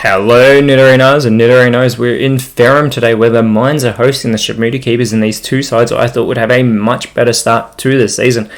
Hello Nidorinas and Nidorinos, we're in Ferrum today where the Mines are hosting the Shamuta Keepers, and these two sides I thought would have a much better start to the season,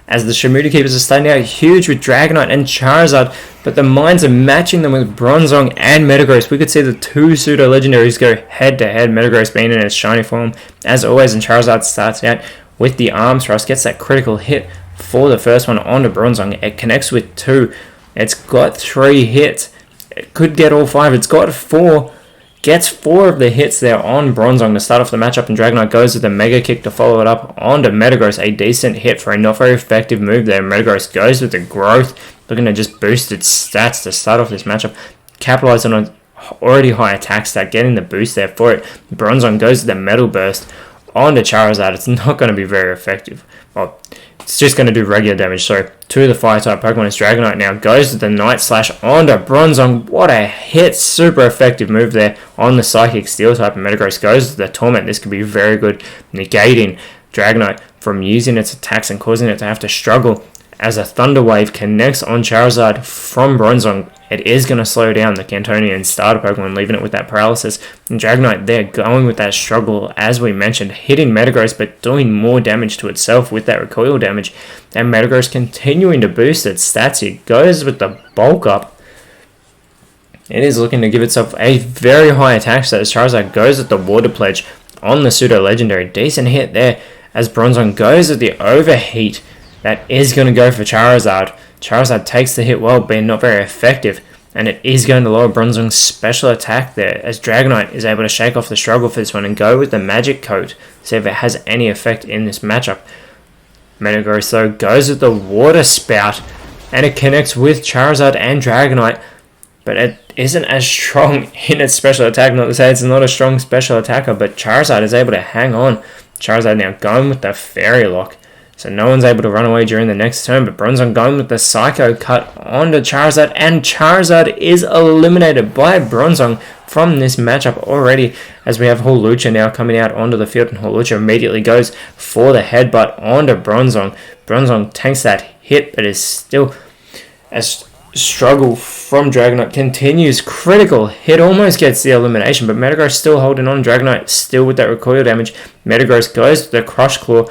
as the Shamuta Keepers are starting out huge with Dragonite and Charizard, but the Mines are matching them with Bronzong and Metagross. We could see the two pseudo-legendaries go head to head, Metagross being in its shiny form as always, and Charizard starts out with the Arms Thrust, gets that critical hit for the first one onto Bronzong. It connects with 2, it's got 3 hits. It could get all 5. It's got 4. Gets 4 of the hits there on Bronzong to start off the matchup, and Dragonite goes with a Mega Kick to follow it up onto Metagross. A decent hit for a not very effective move there. Metagross goes with the Growth, looking to just boost its stats to start off this matchup. Capitalize on an already high attack stat, getting the boost there for it. Bronzong goes with the Metal Burst onto Charizard. It's not going to be very effective. Well, it's just going to do regular damage. So, to the Fire-type Pokemon is Dragonite now. Goes to the Night Slash onto Bronzong. What a hit. Super effective move there on the Psychic Steel-type. And Metagross goes to the Torment. This could be very good, negating Dragonite from using its attacks and causing it to have to struggle. As a Thunder Wave connects on Charizard from Bronzong, it is going to slow down the Cantonian starter Pokemon, leaving it with that paralysis. And Dragonite there going with that struggle, as we mentioned, hitting Metagross but doing more damage to itself with that recoil damage. And Metagross continuing to boost its stats. It goes with the Bulk Up. It is looking to give itself a very high attack stat as Charizard goes with the Water Pledge on the pseudo-legendary. Decent hit there as Bronzong goes with the Overheat. That is going to go for Charizard. Charizard takes the hit well, being not very effective, and it is going to lower Bronzong's special attack there, as Dragonite is able to shake off the struggle for this one and go with the Magic Coat, see if it has any effect in this matchup. Metagross though goes with the Water Spout, and it connects with Charizard and Dragonite, but it isn't as strong in its special attack. Not to say it's not a strong special attacker, but Charizard is able to hang on. Charizard now going with the Fairy Lock. So no one's able to run away during the next turn, but Bronzong going with the Psycho Cut onto Charizard, and Charizard is eliminated by Bronzong from this matchup already, as we have Hawlucha now coming out onto the field, and Hawlucha immediately goes for the headbutt onto Bronzong. Bronzong tanks that hit, but is still a struggle from Dragonite continues. Critical hit, almost gets the elimination, but Metagross still holding on. Dragonite still with that recoil damage. Metagross goes to the Crush Claw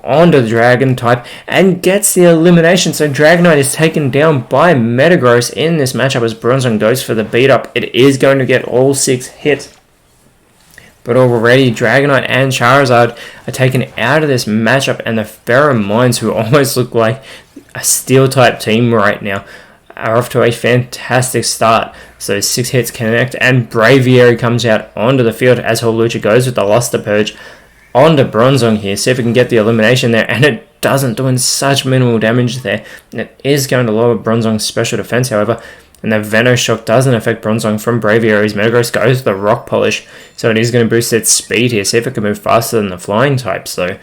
onto the Dragon type and gets the elimination. So Dragonite is taken down by Metagross in this matchup as Bronzong goes for the beat up. It is going to get all 6 hits, but already Dragonite and Charizard are taken out of this matchup, and the Ferrum Mines, who almost look like a Steel type team right now, are off to a fantastic start. So 6 hits connect, and Braviary comes out onto the field as Hawlucha goes with the Luster Purge onto Bronzong here, see if we can get the elimination there, and it doesn't, doing such minimal damage there. And it is going to lower Bronzong's special defense, however, and the Venoshock doesn't affect Bronzong from Braviary's. Metagross goes to the Rock Polish, so it is going to boost its speed here, see if it can move faster than the flying type. So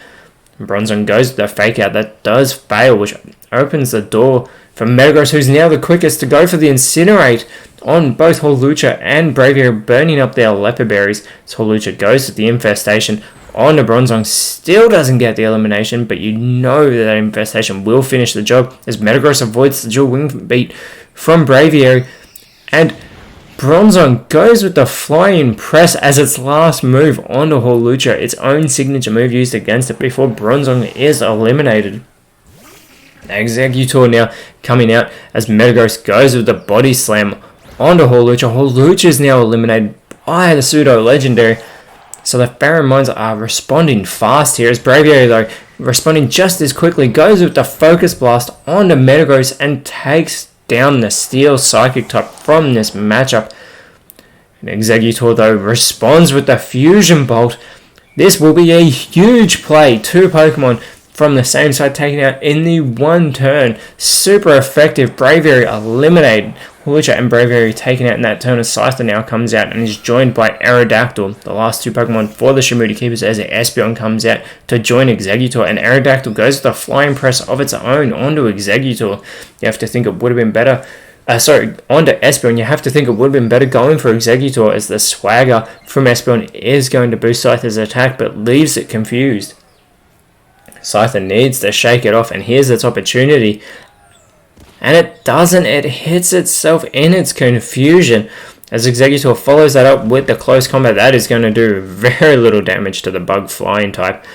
Bronzong goes to the Fake Out, that does fail, which opens the door for Metagross, who's now the quickest to go for the Incinerate on both Hawlucha and Braviary, burning up their Leper Berries. So Hawlucha goes to the Infestation onto Bronzong, still doesn't get the elimination, but you know that Infestation will finish the job as Metagross avoids the dual wing beat from Braviary, and Bronzong goes with the Flying Press as its last move onto Hawlucha, its own signature move used against it before Bronzong is eliminated. Exeggutor now coming out as Metagross goes with the Body Slam onto Hawlucha. Hawlucha is now eliminated by the pseudo-legendary. So the Ferrum Mines are responding fast here, as Braviary though responding just as quickly goes with the Focus Blast onto Metagross and takes down the Steel Psychic type from this matchup. And Exeggutor though responds with the Fusion Bolt. This will be a huge play. 2 Pokemon from the same side taken out in the one turn. Super effective. Braviary eliminated. Hawlucha and Braviary taken out in that turn as Scyther now comes out and is joined by Aerodactyl, the last 2 Pokemon for the Shamuta Keepers, as Espeon comes out to join Exeggutor, and Aerodactyl goes with the Flying Press of its own onto Exeggutor. You have to think it would have been better. Onto Espeon, you have to think it would have been better going for Exeggutor, as the Swagger from Espeon is going to boost Scyther's attack but leaves it confused. Scyther needs to shake it off, and here's its opportunity. And it doesn't, it hits itself in its confusion. As Exeggutor follows that up with the close combat, that is going to do very little damage to the bug flying type.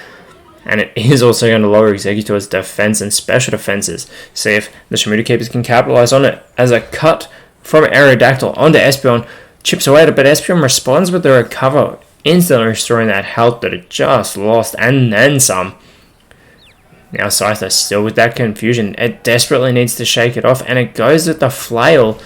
And it is also going to lower Exeggutor's defense and special defenses. See if the Shimuta Keepers can capitalize on it. As a cut from Aerodactyl onto Espeon, chips away at it, but Espeon responds with the recover, instantly restoring that health that it just lost, and then some. Now Scyther still with that confusion. It desperately needs to shake it off, and it goes with the flail,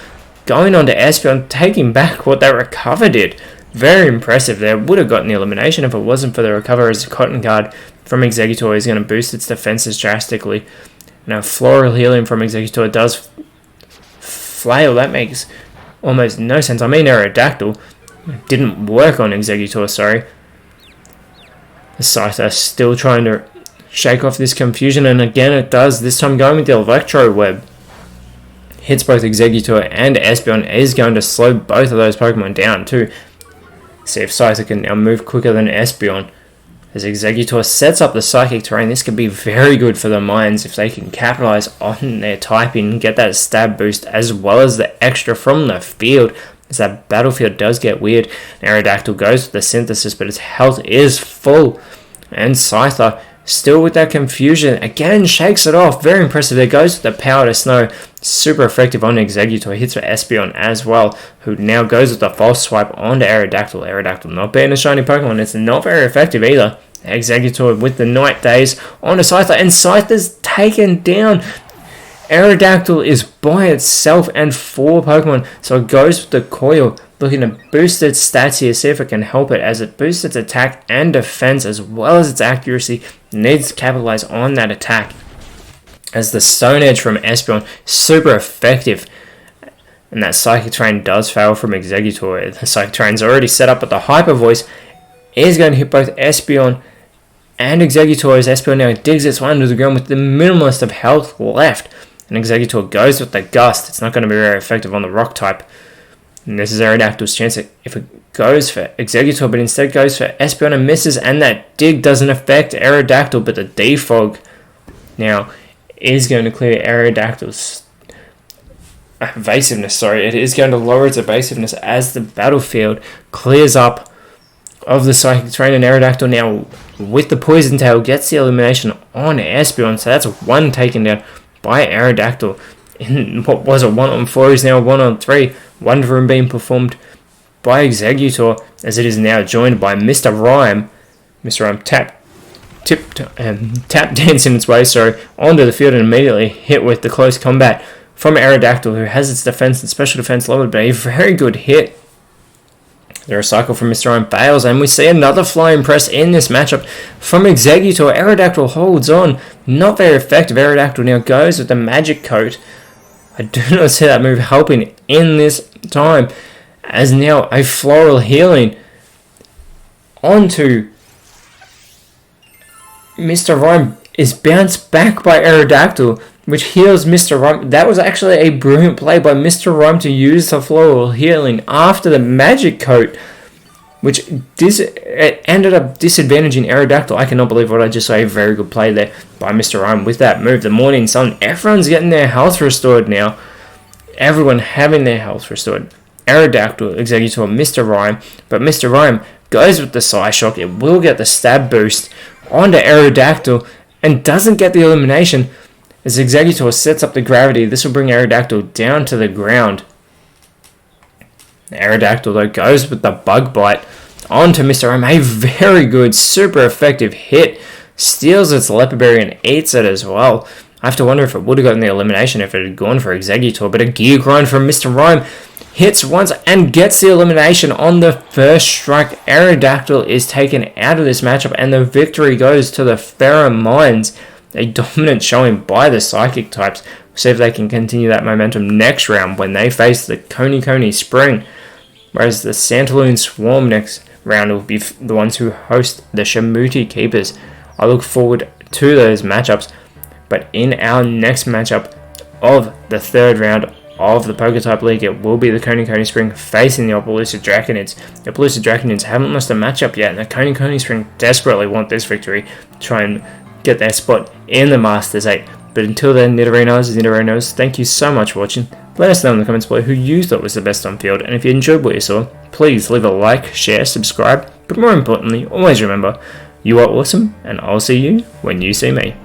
going on to Espeon, taking back what that recover did. Very impressive there. Would have gotten the elimination if it wasn't for the recover, as the Cotton Guard from Exeggutor is going to boost its defenses drastically. Now Floral Healing from Exeggutor does flail. That makes almost no sense. I mean Aerodactyl didn't work on Exeggutor, sorry. The Scyther still trying to shake off this confusion, and again it does, this time going with the Electro Web. Hits both Exeggutor and Espeon, is going to slow both of those Pokemon down too. See if Scyther can now move quicker than Espeon. As Exeggutor sets up the Psychic Terrain, this could be very good for the Mines if they can capitalize on their typing, get that stab boost as well as the extra from the field. As that battlefield does get weird, Aerodactyl goes with the Synthesis, but its health is full. And Scyther, still with that confusion, again shakes it off. Very impressive. There goes the Power to Snow. Super effective on Exeggutor. Hits for Espeon as well, who now goes with the False Swipe onto Aerodactyl. Aerodactyl not being a shiny Pokemon. It's not very effective either. Exeggutor with the Night Daze onto Scyther, and Scyther's taken down. Aerodactyl is by itself and 4 Pokemon, so it goes with the Coil, looking to boost its stats here, see if it can help it, as it boosts its attack and defense as well as its accuracy. Needs to capitalize on that attack. As the Stone Edge from Espeon, super effective. And that Psychic Terrain does fail from Exeggutor. The Psychic Terrain's already set up, but the Hyper Voice is going to hit both Espeon and Exeggutor, as Espeon now digs its way under the ground with the minimalist of health left. And Exeggutor goes with the Gust. It's not going to be very effective on the Rock type. And this is Aerodactyl's chance if it goes for Exeggutor, but instead goes for Espeon and misses, and that dig doesn't affect Aerodactyl, but the Defog now is going to clear Aerodactyl's evasiveness. It is going to lower its evasiveness as the battlefield clears up of the Psychic Terrain, and Aerodactyl now with the Poison Tail gets the elimination on Espeon, so that's 1 taken down by Aerodactyl. In what was a 1-on-4 is now a 1-on-3. Wonder Room being performed by Exeggutor, as it is now joined by Mr. Rhyme. Mr. Rhyme tap dancing its way onto the field, and immediately hit with the close combat from Aerodactyl, who has its defense and special defense lowered, but a very good hit. The Recycle from Mr. Rhyme fails, and we see another Flying Press in this matchup from Exeggutor. Aerodactyl holds on, not very effective. Aerodactyl now goes with the Magic Coat. I do not see that move helping in this time, as now a Floral Healing onto Mr. Rhyme is bounced back by Aerodactyl, which heals Mr. Rhyme. That was actually a brilliant play by Mr. Rhyme to use the Floral Healing after the Magic Coat, which ended up disadvantaging Aerodactyl. I cannot believe what I just saw. A very good play there by Mr. Rhyme with that move. The Morning Sun, everyone's getting their health restored now. Everyone having their health restored. Aerodactyl, Exeggutor, Mr. Rhyme, but Mr. Rhyme goes with the Psyshock. It will get the stab boost onto Aerodactyl and doesn't get the elimination. As Exeggutor sets up the gravity, this will bring Aerodactyl down to the ground. Aerodactyl, though, goes with the Bug Bite onto Mr. Rhyme. A very good, super effective hit. Steals its Leopard Berry and eats it as well. I have to wonder if it would have gotten the elimination if it had gone for Exeggutor, but a Gear Grind from Mr. Rhyme hits once and gets the elimination on the first strike. Aerodactyl is taken out of this matchup, and the victory goes to the Ferrum Mines. A dominant showing by the Psychic types. We'll see if they can continue that momentum next round when they face the Coney Spring. Whereas the Santaloon Swarm next round will be the ones who host the Shimuta Keepers. I look forward to those matchups. But in our next matchup of the 3rd round of the PokeType League, it will be the Coney Spring facing the Opelousas Draconids. The Opelousas Draconids haven't lost a matchup yet, and the Coney Spring desperately want this victory to try and get their spot in the Masters 8. But until then, Nidorinos, thank you so much for watching. Let us know in the comments below who you thought was the best on field, and if you enjoyed what you saw, please leave a like, share, subscribe, but more importantly, always remember, you are awesome, and I'll see you when you see me.